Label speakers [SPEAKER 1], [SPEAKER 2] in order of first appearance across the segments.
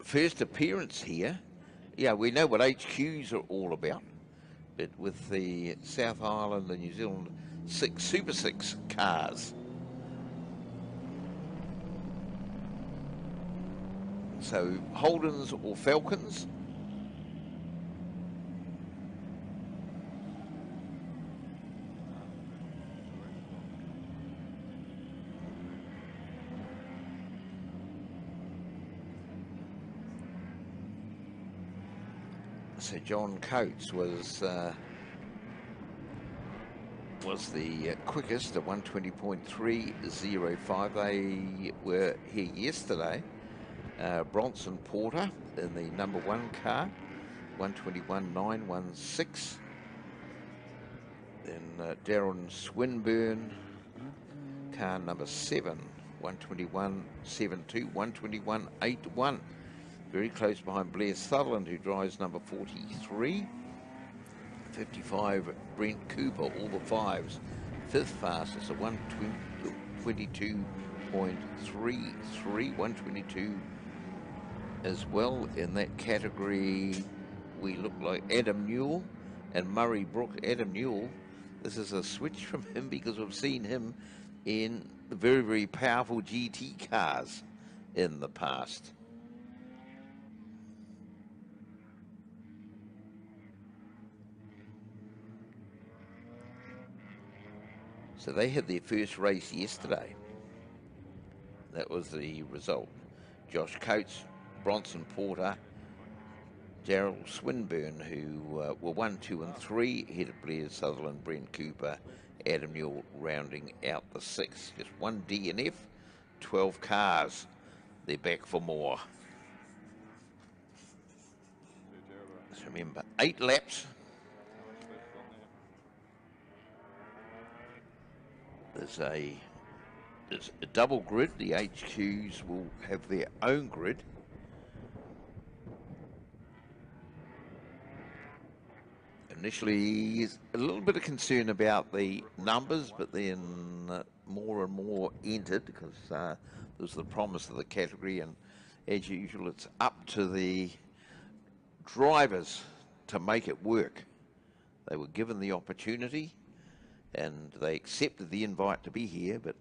[SPEAKER 1] first appearance here. Yeah, we know what HQs are all about, but with the South Island and New Zealand Super 6 cars. So Holdens or Falcons. So John Coates was the quickest at 120.305. They were here yesterday. Bronson Porter in the number 1 car, 121.916. Then Darren Swinburne, car number 7, 121.72, 121.81. Very close behind Blair Sutherland, who drives number 43. 55, Brent Cooper, all the 5s. 5th fastest at 122.33, 122 as well. In that category, we look like Adam Newell and Murray Brook. Adam Newell, this is a switch from him because we've seen him in the very, very powerful GT cars in the past. So they had their first race yesterday. That was the result. Josh Coates, Bronson Porter, Darrell Swinburne, who were 1, 2 and 3, ahead of Blair Sutherland, Brent Cooper, Adam Newell rounding out the 6. Just 1 DNF, 12 cars. They're back for more. So remember, 8 laps. There's a double grid. The HQs will have their own grid. Initially, a little bit of concern about the numbers, but then more and more entered because there was the promise of the category, and as usual, it's up to the drivers to make it work. They were given the opportunity and they accepted the invite to be here, but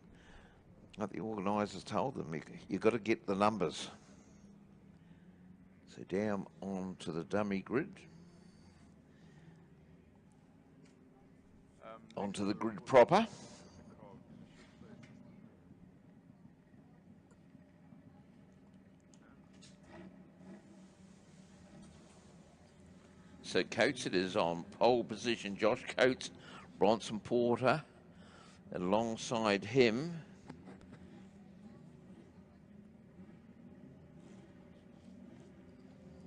[SPEAKER 1] like the organisers told them, you've got to get the numbers. So down onto the dummy grid. Onto the grid proper. So Coates, it is on pole position. Josh Coates, Bronson Porter, alongside him.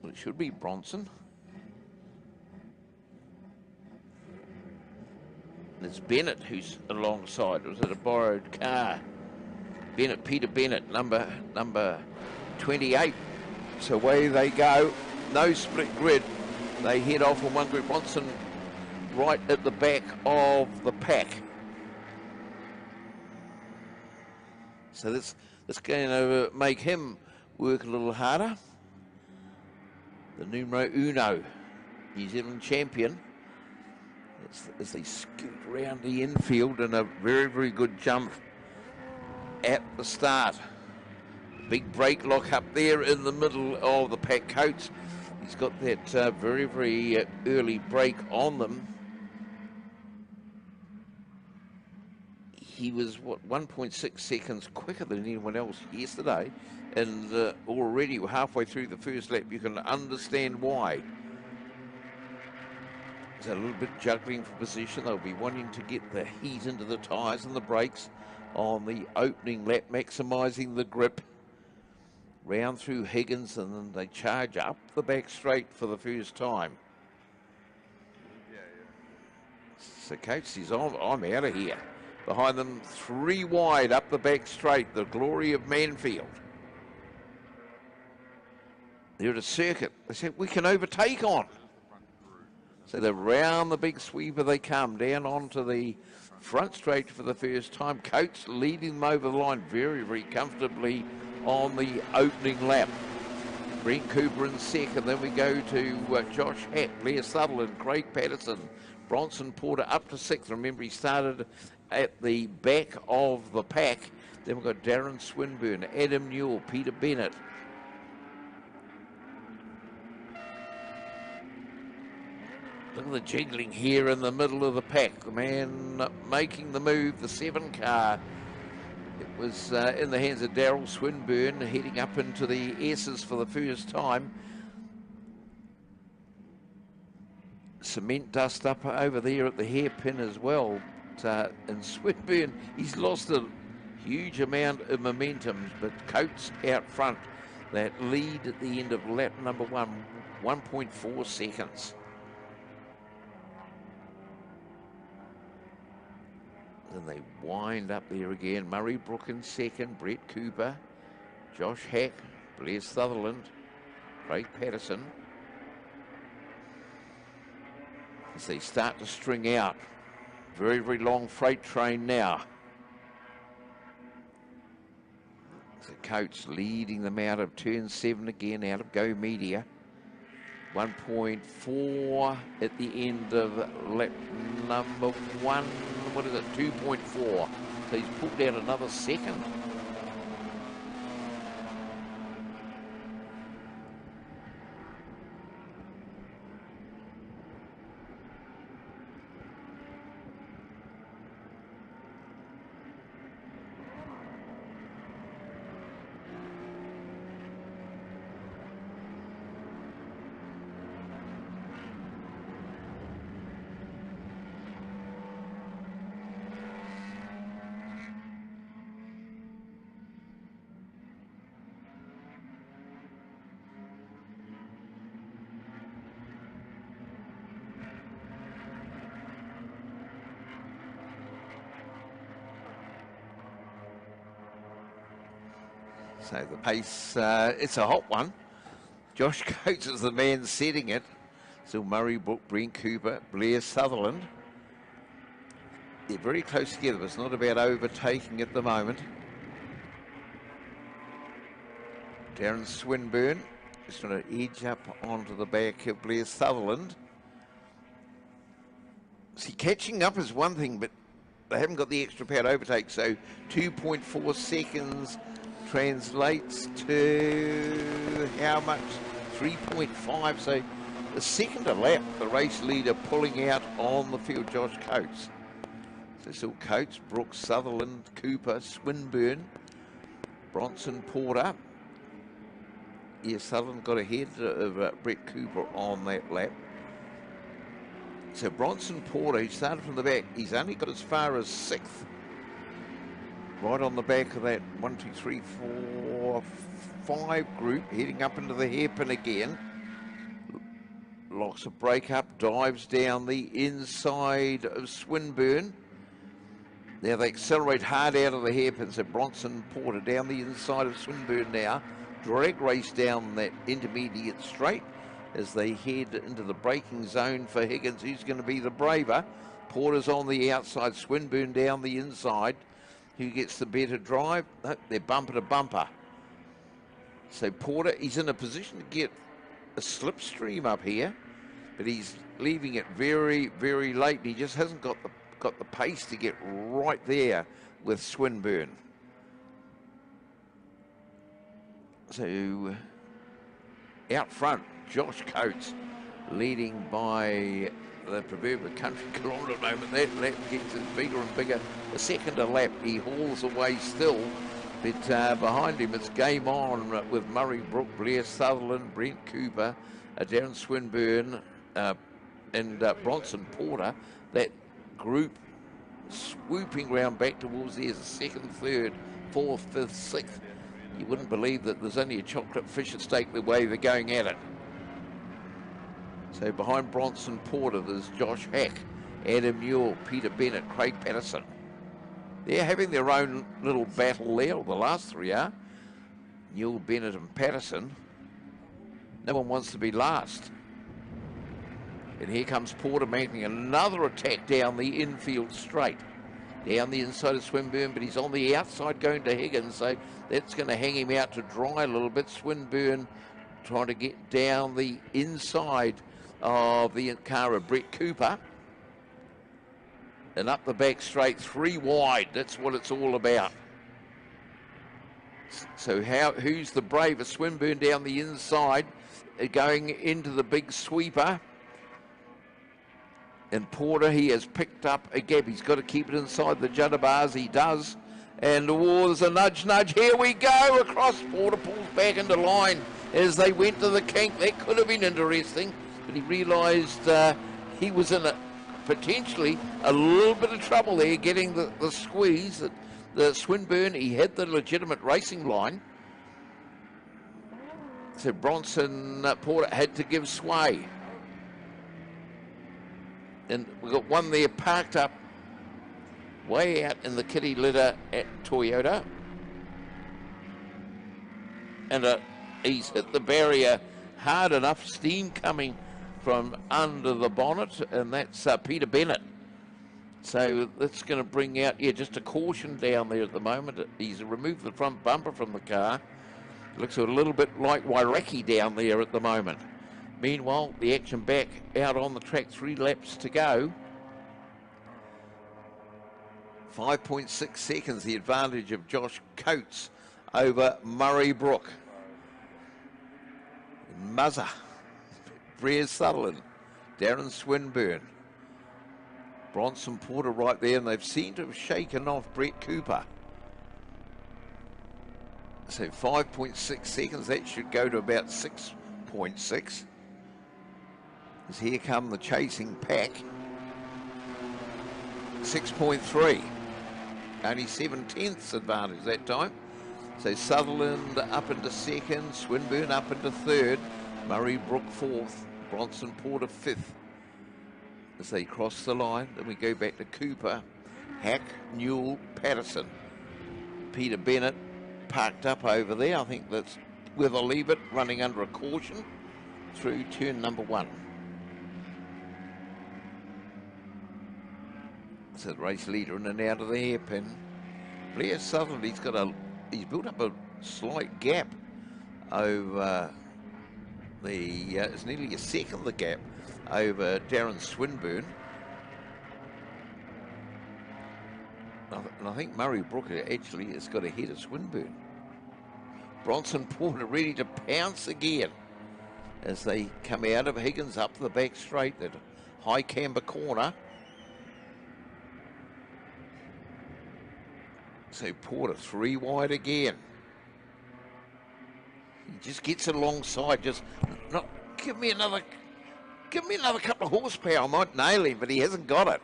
[SPEAKER 1] Well, it should be Bronson. There's Bennett, who's alongside. It was at a borrowed car. Bennett, Peter Bennett, number 28. So away they go. No split grid. They head off on one grid. Bronson right at the back of the pack. So this going to make him work a little harder. The numero uno, New Zealand champion. As they scoot around the infield, and a very, very good jump at the start. Big brake lock up there in the middle of the pack. Coates, he's got that very, very early brake on them. He was, what, 1.6 seconds quicker than anyone else yesterday, and already halfway through the first lap, you can understand why. A little bit juggling for position. They'll be wanting to get the heat into the tyres and the brakes on the opening lap, maximising the grip. Round through Higgins, and then they charge up the back straight for the first time. So Coates says, I'm out of here. Behind them, 3 wide up the back straight, the glory of Manfield. They're at a circuit. They said, we can overtake on. So they're round the big sweeper they come, down onto the front straight for the first time. Coates leading them over the line very, very comfortably on the opening lap. Brent Cooper in second. Then we go to Josh Hack, Blair Sutherland, Craig Patterson, Bronson Porter up to sixth. Remember, he started at the back of the pack. Then we've got Darren Swinburne, Adam Newell, Peter Bennett. Look at the jiggling here in the middle of the pack. The man making the move, the 7 car. It was in the hands of Darryl Swinburne, heading up into the S's for the first time. Cement dust up over there at the hairpin as well. And Swinburne, he's lost a huge amount of momentum, but Coates out front. That lead at the end of lap number 1, 1.4 seconds. Then they wind up there again. Murray Brook in second, Brett Cooper, Josh Hack, Blair Sutherland, Craig Patterson. As they start to string out. Very, very long freight train now. So Coates leading them out of turn 7 again, out of Go Media. 1.4 at the end of lap number 1. What is it? 2.4. So he's pulled out another second. So the pace, it's a hot one. Josh Coates is the man setting it. Still Murray Brook, Brent Cooper, Blair Sutherland. They're very close together, but it's not about overtaking at the moment. Darren Swinburne is trying to edge up onto the back of Blair Sutherland. See, catching up is one thing, but they haven't got the extra power to overtake, so 2.4 seconds translates to how much? 3.5. So a second a lap, the race leader pulling out on the field, Josh Coates. So still Coates, Brooks, Sutherland, Cooper, Swinburne, Bronson Porter. Yeah, Sutherland got ahead of Brett Cooper on that lap. So Bronson Porter, he started from the back, he's only got as far as 6th. Right on the back of that 1, 2, 3, 4, 5 group, heading up into the hairpin again. Locks a break up, dives down the inside of Swinburne. Now they accelerate hard out of the hairpin, so Bronson Porter down the inside of Swinburne now. Drag race down that intermediate straight as they head into the braking zone for Higgins. Who's going to be the braver? Porter's on the outside, Swinburne down the inside. Who gets the better drive? No, they're bumper to bumper. So Porter, he's in a position to get a slipstream up here, but he's leaving it very, very late. He just hasn't got the pace to get right there with Swinburne. So out front, Josh Coates leading by the proverbial country kilometre moment. That lap gets bigger and bigger. A second a lap, he hauls away still. But behind him, it's game on with Murray Brook, Blair Sutherland, Brent Cooper, Darren Swinburne, and Bronson Porter. That group swooping round back towards there is the 2nd, 3rd, 4th, 5th, 6th. You wouldn't believe that there's only a chocolate fish at stake the way they're going at it. So behind Bronson Porter, there's Josh Hack, Adam Newell, Peter Bennett, Craig Patterson. They're having their own little battle there, the last 3 are. Newell, Bennett and Patterson. No one wants to be last. And here comes Porter making another attack down the infield straight. Down the inside of Swinburne, but he's on the outside going to Higgins, so that's going to hang him out to dry a little bit. Swinburne trying to get down the inside of the car of Brett Cooper. And up the back straight, 3 wide. That's what it's all about. So who's the bravest? Swinburne down the inside, going into the big sweeper. And Porter, he has picked up a gap. He's got to keep it inside the judder bars. He does. And there's a nudge. Here we go. Across. Porter pulls back into line as they went to the kink. That could have been interesting. But he realised he was in potentially a little bit of trouble there getting the squeeze. The Swinburne, he had the legitimate racing line. So Bronson Porter had to give sway. And we've got one there parked up way out in the kitty litter at Toyota. And he's hit the barrier hard enough, steam coming from under the bonnet, and that's Peter Bennett. So that's going to bring out, just a caution down there at the moment. He's removed the front bumper from the car. Looks a little bit like Wairaki down there at the moment. Meanwhile, the action back out on the track, 3 laps to go. 5.6 seconds, the advantage of Josh Coates over Murray Brook. Muzzer, Brea Sutherland, Darren Swinburne, Bronson Porter right there, and they've seemed to have shaken off Brett Cooper. So 5.6 seconds, that should go to about 6.6. As here come the chasing pack. 6.3. Only 7/10 advantage that time. So Sutherland up into second, Swinburne up into third, Murray Brook fourth, Bronson Porter fifth. As they cross the line, then we go back to Cooper, Hack, Newell, Patterson. Peter Bennett parked up over there. I think that's where they'll leave it, running under a caution through turn number 1. So the race leader in and out of the hairpin. Blair Sutherland, he's built up a slight gap over it's nearly a second the gap over Darren Swinburne. And I think Murray Brooker actually has got ahead of Swinburne. Bronson Porter ready to pounce again as they come out of Higgins up the back straight, that high camber corner. So Porter 3 wide again. He just gets it alongside, just not give me another couple of horsepower. I might nail him, but he hasn't got it.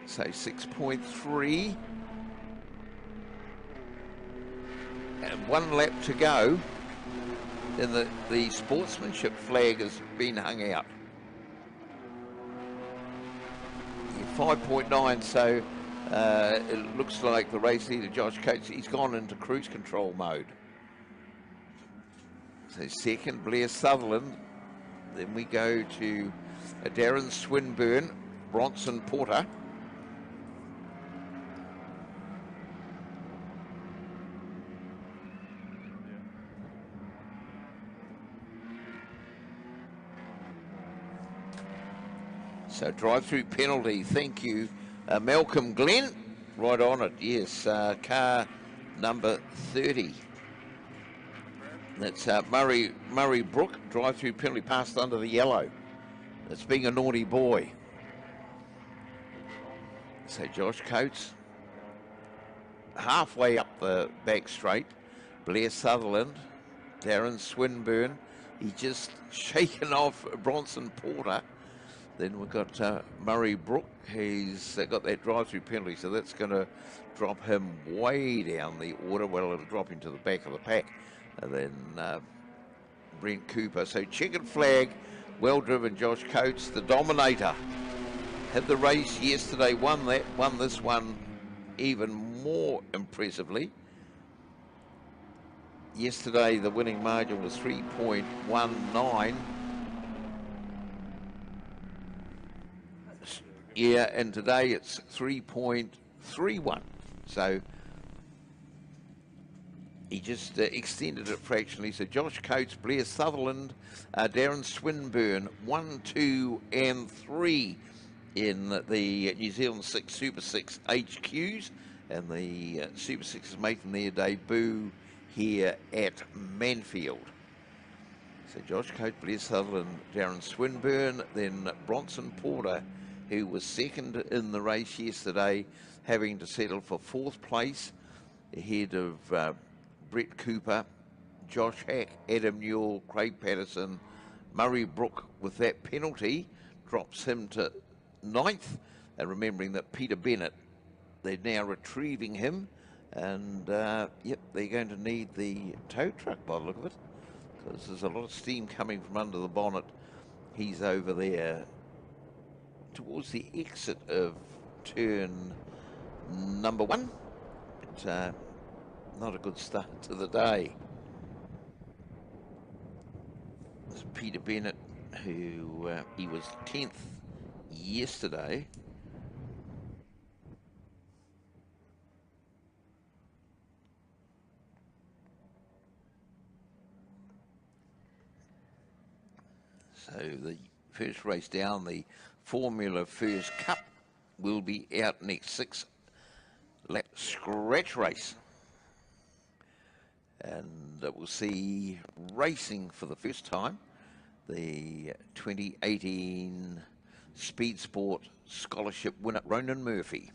[SPEAKER 1] So 6.3. And 1 lap to go. And the sportsmanship flag has been hung out. 5.9, so it looks like the race leader, Josh Coates, he's gone into cruise control mode. So second, Blair Sutherland. Then we go to Darren Swinburne, Bronson Porter. So drive-through penalty, thank you. Malcolm Glenn, right on it, yes. Car number 30. That's Murray Brook, drive-through penalty, passed under the yellow. That's being a naughty boy. So Josh Coates, halfway up the back straight. Blair Sutherland, Darren Swinburne. He's just shaken off Bronson Porter. Then we've got Murray Brook. He's got that drive-through penalty, so that's going to drop him way down the order. Well, it'll drop him to the back of the pack. And then Brent Cooper. So checkered flag, well driven Josh Coates, the dominator. Had the race yesterday, won this one even more impressively. Yesterday, the winning margin was 3.19. Yeah, and today it's 3.31. So He just extended it fractionally. So Josh Coates, Blair Sutherland, Darren Swinburne, 1, 2 and 3 in the New Zealand 6 Super 6 HQs. And the Super 6 is making their debut here at Manfield. So Josh Coates, Blair Sutherland, Darren Swinburne, then Bronson Porter, who was second in the race yesterday, having to settle for 4th place ahead of Brett Cooper, Josh Hack, Adam Newell, Craig Patterson. Murray Brook, with that penalty, drops him to 9th. And remembering that Peter Bennett, they're now retrieving him. And, yep, they're going to need the tow truck by the look of it, because there's a lot of steam coming from under the bonnet. He's over there towards the exit of turn number 1. But, not a good start to the day. There's Peter Bennett, who he was 10th yesterday. So the first race down, the Formula First Cup, will be out next 6-lap scratch race. And we'll see racing for the first time, the 2018 Speed Sport Scholarship winner, Ronan Murphy.